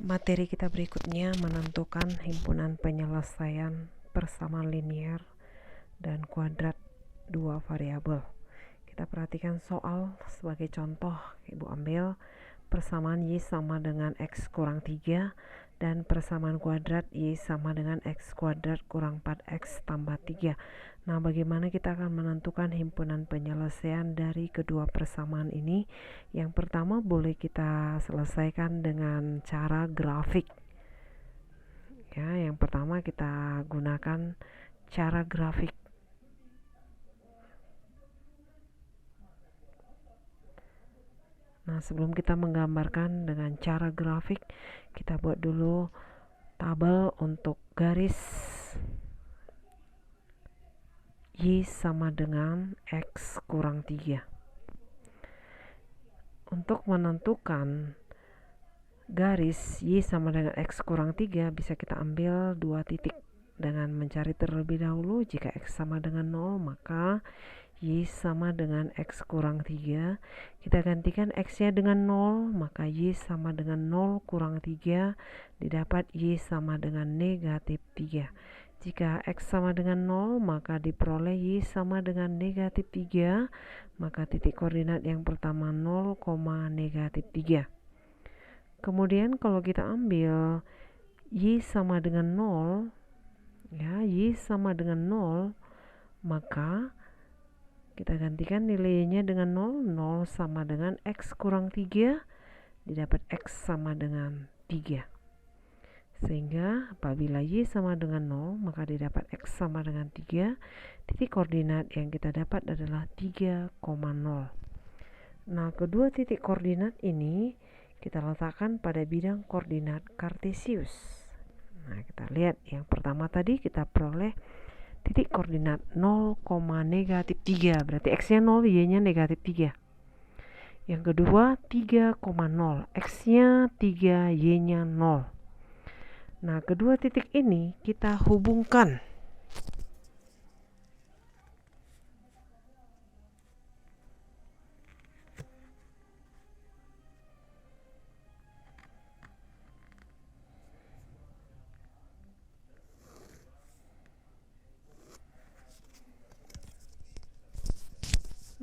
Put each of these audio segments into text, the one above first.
Materi kita berikutnya menentukan himpunan penyelesaian persamaan linear dan kuadrat dua variabel. Kita perhatikan soal sebagai contoh. Ibu ambil persamaan Y sama dengan X kurang 3 dan persamaan kuadrat Y sama dengan X kuadrat kurang 4X tambah 3. Nah, bagaimana kita akan menentukan himpunan penyelesaian dari kedua persamaan ini? Yang pertama boleh kita selesaikan dengan cara grafik. Ya, yang pertama kita gunakan cara grafik. Nah, sebelum kita menggambarkan dengan cara grafik, kita buat dulu tabel untuk garis Y sama dengan X kurang 3. Untuk menentukan garis Y sama dengan X kurang 3, bisa kita ambil 2 titik dengan mencari terlebih dahulu. Jika X sama dengan 0, maka Y sama dengan X kurang 3. Kita gantikan X-nya dengan 0, maka Y sama dengan 0 kurang 3, didapat Y sama dengan negatif 3. Jika X sama dengan 0, maka diperoleh Y sama dengan negatif 3, maka titik koordinat yang pertama 0, negatif 3. Kemudian kalau kita ambil Y sama dengan 0, ya, Y sama dengan 0, maka kita gantikan nilainya dengan 0, 0 sama dengan X kurang 3, didapat X sama dengan 3. Sehingga apabila Y sama dengan 0, maka didapat X sama dengan 3. Titik koordinat yang kita dapat adalah 3,0. Nah, kedua titik koordinat ini kita letakkan pada bidang koordinat kartesius. Nah, kita lihat yang pertama tadi kita peroleh titik koordinat 0, negatif 3, berarti X-nya 0, Y-nya negatif 3. Yang kedua 3,0, X-nya 3, Y-nya 0. Nah, kedua titik ini kita hubungkan.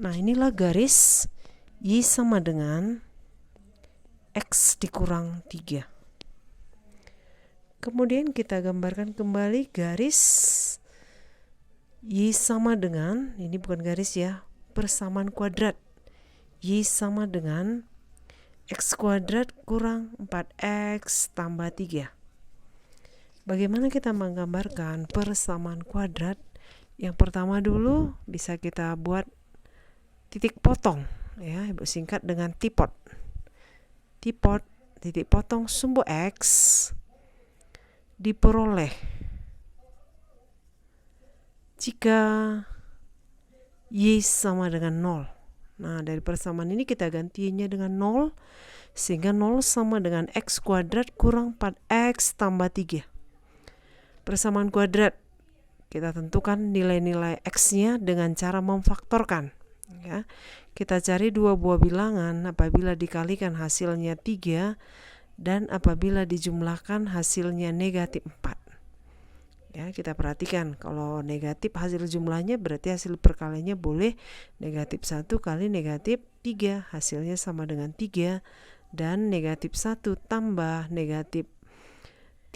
Nah, inilah garis Y sama dengan X dikurang 3. Kemudian kita gambarkan kembali garis Y sama dengan, ini bukan garis ya, persamaan kuadrat. Y sama dengan X kuadrat kurang 4X tambah 3. Bagaimana kita menggambarkan persamaan kuadrat? Yang pertama dulu bisa kita buat titik potong, ya, Ibu singkat dengan tipot. Tipot, titik potong sumbu X diperoleh jika Y sama dengan 0. Nah, dari persamaan ini kita gantinya dengan 0, sehingga 0 sama dengan X kuadrat kurang 4X tambah 3. Persamaan kuadrat, kita tentukan nilai-nilai X-nya dengan cara memfaktorkan. Ya, kita cari dua buah bilangan apabila dikalikan hasilnya 3 dan apabila dijumlahkan hasilnya negatif 4. Ya, kita perhatikan kalau negatif hasil jumlahnya berarti hasil perkaliannya boleh negatif 1 kali negatif 3, hasilnya sama dengan 3, dan negatif 1 tambah negatif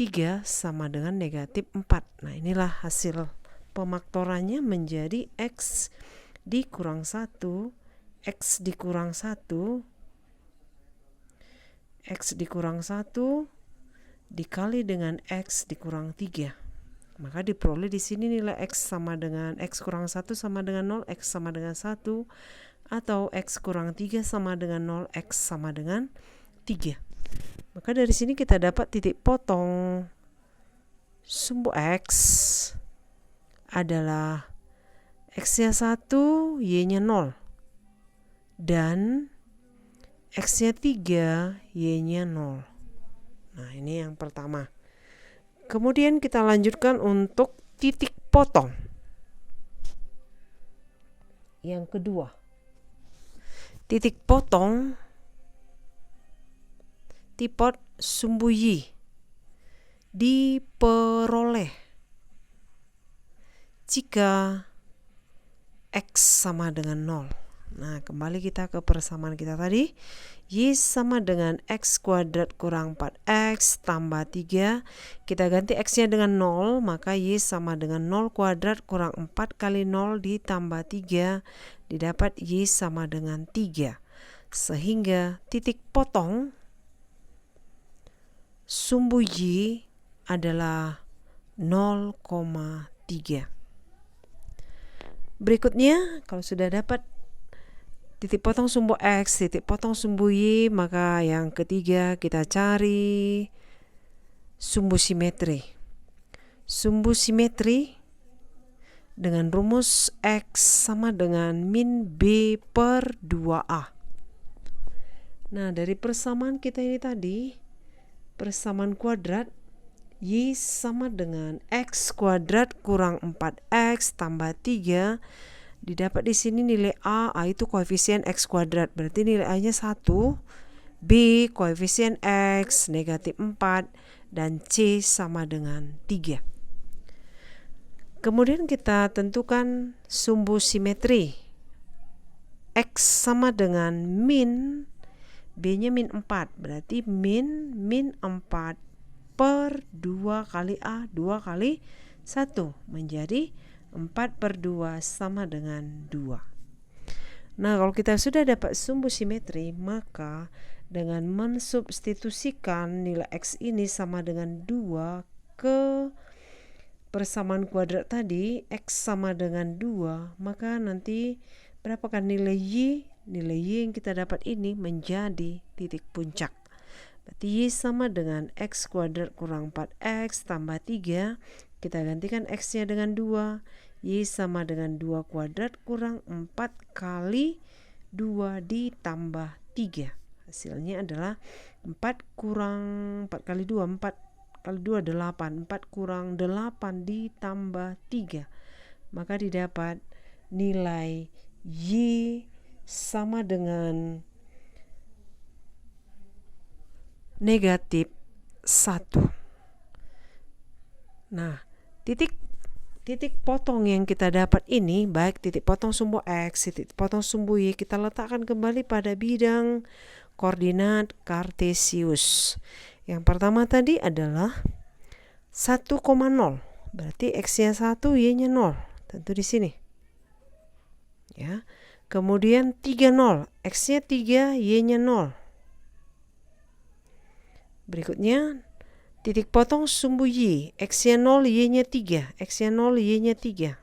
3 sama dengan negatif 4. Nah, inilah hasil pemaktorannya menjadi X dikurang 1, X dikurang 1, X dikurang 1 dikali dengan X dikurang 3. Maka diperoleh di sini nilai X sama dengan X kurang 1 sama dengan 0, X sama dengan 1, atau X kurang 3 sama dengan 0, X sama dengan 3. Maka dari sini kita dapat titik potong sumbu X adalah X-nya 1, Y-nya 0. Dan X-nya 3, Y-nya 0. Nah, ini yang pertama. Kemudian kita lanjutkan untuk titik potong. Yang kedua, titik potong tipot sumbu Y diperoleh jika X sama dengan 0. Nah, kembali kita ke persamaan kita tadi. Y sama dengan X kuadrat kurang 4X tambah 3. Kita ganti X-nya dengan 0, maka Y sama dengan 0 kuadrat kurang 4 kali 0 ditambah 3. Didapat Y sama dengan 3. Sehingga titik potong sumbu Y adalah 0,3. Berikutnya, kalau sudah dapat titik potong sumbu X, titik potong sumbu Y, maka yang ketiga kita cari sumbu simetri. Sumbu simetri dengan rumus X sama dengan min B per 2A. Nah, dari persamaan kita ini tadi, persamaan kuadrat, Y sama dengan X kuadrat kurang 4X tambah 3. Didapat di sini nilai A itu koefisien X kuadrat, berarti nilai A-nya 1, B koefisien X negatif 4, dan C sama dengan 3. Kemudian kita tentukan sumbu simetri. X sama dengan min, B-nya min 4, berarti min 4 per 2 kali A, 2 kali 1, menjadi 4 per 2 sama dengan 2. Nah, kalau kita sudah dapat sumbu simetri, maka dengan mensubstitusikan nilai X ini sama dengan 2 ke persamaan kuadrat tadi, X sama dengan 2, maka nanti berapakah nilai Y? Nilai Y yang kita dapat ini menjadi titik puncak. Berarti Y sama dengan X kuadrat kurang 4X tambah 3. Kita gantikan X-nya dengan 2. Y sama dengan 2 kuadrat kurang 4 kali 2 ditambah 3. Hasilnya adalah 4 kali 2, 4 kali 2, 8. 4 kurang 8 ditambah 3. Maka didapat nilai Y sama dengan negatif 1. Nah, titik potong yang kita dapat ini, baik titik potong sumbu X, titik potong sumbu Y, kita letakkan kembali pada bidang koordinat kartesius. Yang pertama tadi adalah 1,0, berarti X-nya 1, Y-nya 0, tentu di sini. Ya. Kemudian 30, X-nya 3, Y-nya 0. Berikutnya titik potong sumbu Y, X-nya 0, Y-nya 3, X-nya 0, Y-nya 3.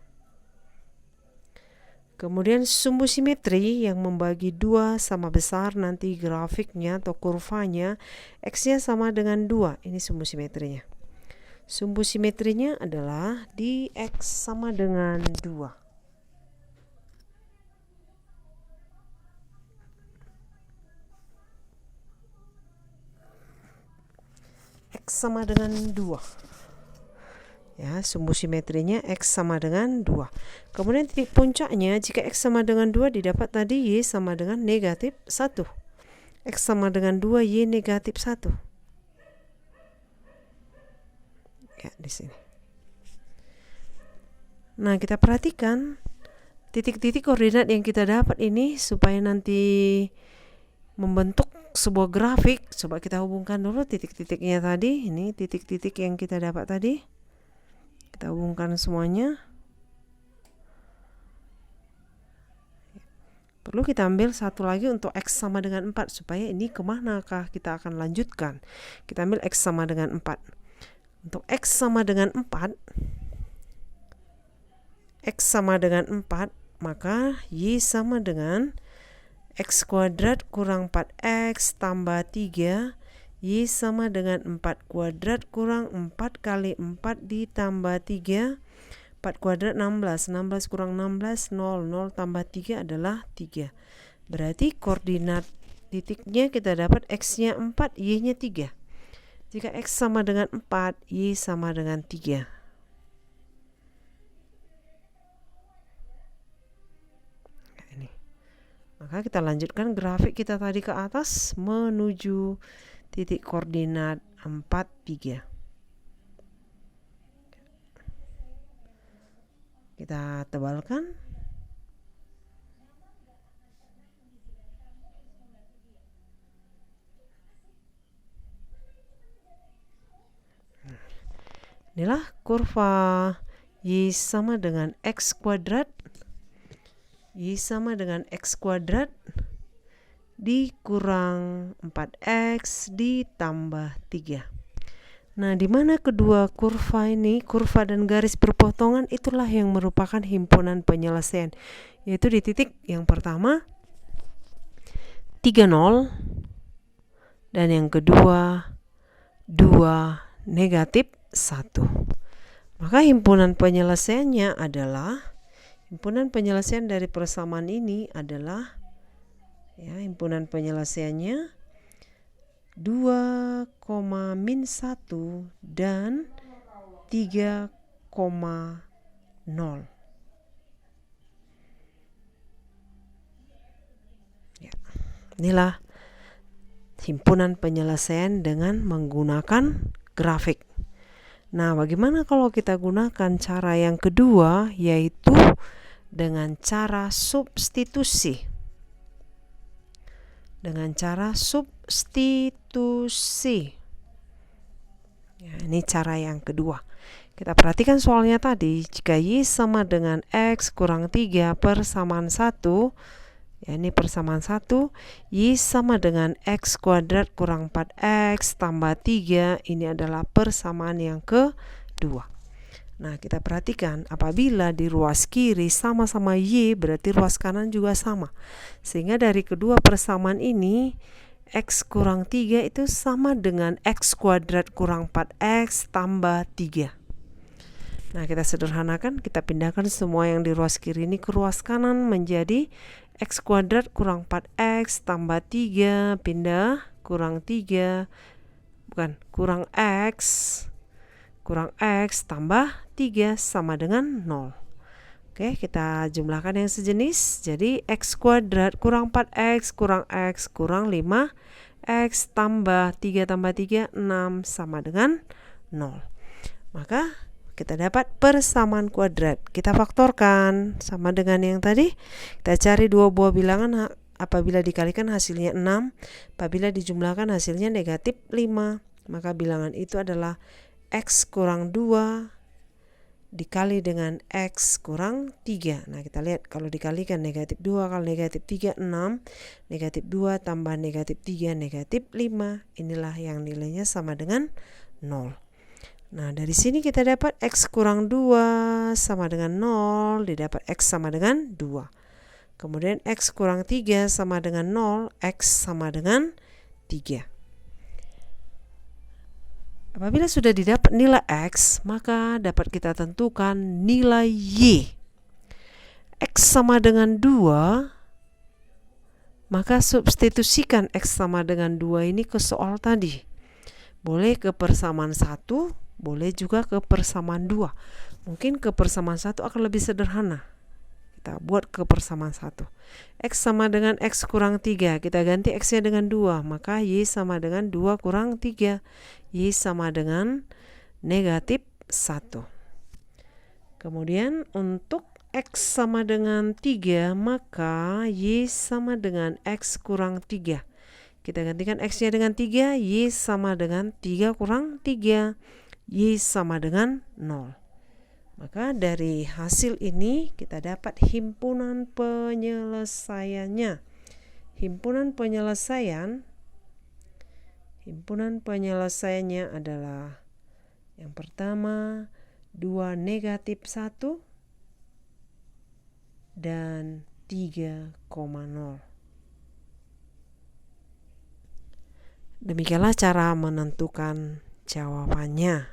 Kemudian sumbu simetri yang membagi 2 sama besar, nanti grafiknya atau kurvanya X-nya sama dengan 2. Ini sumbu simetrinya. Sumbu simetrinya adalah di X sama dengan 2. X sama dengan 2. Ya, sumbu simetrinya X sama dengan 2. Kemudian titik puncaknya, jika X sama dengan 2 didapat tadi Y sama dengan negatif 1. X sama dengan 2, Y negatif 1. Ya, di sini. Nah, kita perhatikan titik-titik koordinat yang kita dapat ini supaya nanti membentuk sebuah grafik. Coba kita hubungkan dulu titik-titiknya tadi. Ini titik-titik yang kita dapat tadi. Kita hubungkan semuanya. Perlu kita ambil satu lagi untuk X sama dengan 4 supaya ini kemanakah kita akan lanjutkan. Kita ambil X sama dengan 4. Untuk X sama dengan 4, X sama dengan 4, maka Y sama dengan X kuadrat kurang 4X tambah 3. Y sama dengan 4 kuadrat kurang 4 kali 4 ditambah 3. 4 kuadrat 16. 16 kurang 16, 0. 0 tambah 3 adalah 3. Berarti koordinat titiknya kita dapat X-nya 4, Y-nya 3. Jika X sama dengan 4, Y sama dengan 3. Maka kita lanjutkan grafik kita tadi ke atas menuju titik koordinat 4, 3. Kita tebalkan. Inilah kurva Y sama dengan X kuadrat. Y sama dengan X kuadrat dikurang 4X ditambah 3. Nah, di mana kedua kurva ini, kurva dan garis perpotongan, itulah yang merupakan himpunan penyelesaian. Yaitu di titik yang pertama 30 dan yang kedua 2 negatif 1. Maka himpunan penyelesaiannya adalah, himpunan penyelesaian dari persamaan ini adalah, himpunan penyelesaiannya 2, min 1 dan 3,0. Inilah himpunan penyelesaian dengan menggunakan grafik. Nah, bagaimana kalau kita gunakan cara yang kedua, yaitu dengan cara substitusi. Dengan cara substitusi. Ya, ini cara yang kedua. Kita perhatikan soalnya tadi, jika Y sama dengan X kurang 3 persamaan 1, ya, ini persamaan 1, Y sama dengan X kuadrat kurang 4X tambah 3, ini adalah persamaan yang kedua. Nah, kita perhatikan, apabila di ruas kiri sama-sama Y, berarti ruas kanan juga sama. Sehingga dari kedua persamaan ini, X kurang 3 itu sama dengan X kuadrat kurang 4X tambah 3. Nah, kita sederhanakan, kita pindahkan semua yang di ruas kiri ini ke ruas kanan menjadi X kuadrat kurang 4X tambah 3, pindah, kurang 3, kurang X tambah 3 sama dengan 0. Oke, kita jumlahkan yang sejenis. Jadi X kuadrat kurang 4X kurang X kurang 5X tambah 3 tambah 3, 6 sama dengan 0. Maka kita dapat persamaan kuadrat. Kita faktorkan sama dengan yang tadi. Kita cari dua buah bilangan, apabila dikalikan hasilnya 6, apabila dijumlahkan hasilnya negatif 5. Maka bilangan itu adalah X kurang 2 dikali dengan X kurang 3. Nah, kita lihat kalau dikalikan negatif 2 kali negatif 3, 6. Negatif 2 tambah negatif 3, negatif 5. Inilah yang nilainya sama dengan 0. Nah, dari sini kita dapat X kurang 2 sama dengan 0, didapat X sama dengan 2. Kemudian X kurang 3 sama dengan 0, X sama dengan 3. Apabila sudah didapat nilai X, maka dapat kita tentukan nilai Y. X sama dengan 2, maka substitusikan X sama dengan 2 ini ke soal tadi. Boleh ke persamaan 1, boleh juga ke persamaan 2. Mungkin ke persamaan 1 akan lebih sederhana. Kita buat ke persamaan 1. X sama dengan X kurang 3. Kita ganti X-nya dengan 2. Maka Y sama dengan 2 kurang 3. Y sama dengan negatif 1. Kemudian untuk X sama dengan 3, maka Y sama dengan X kurang 3. Kita gantikan X-nya dengan 3. Y sama dengan 3 kurang 3. Y sama dengan 0. Maka dari hasil ini kita dapat himpunan penyelesaiannya. Himpunan penyelesaiannya adalah yang pertama 2 negatif 1 dan 3,0. Demikianlah cara menentukan jawabannya.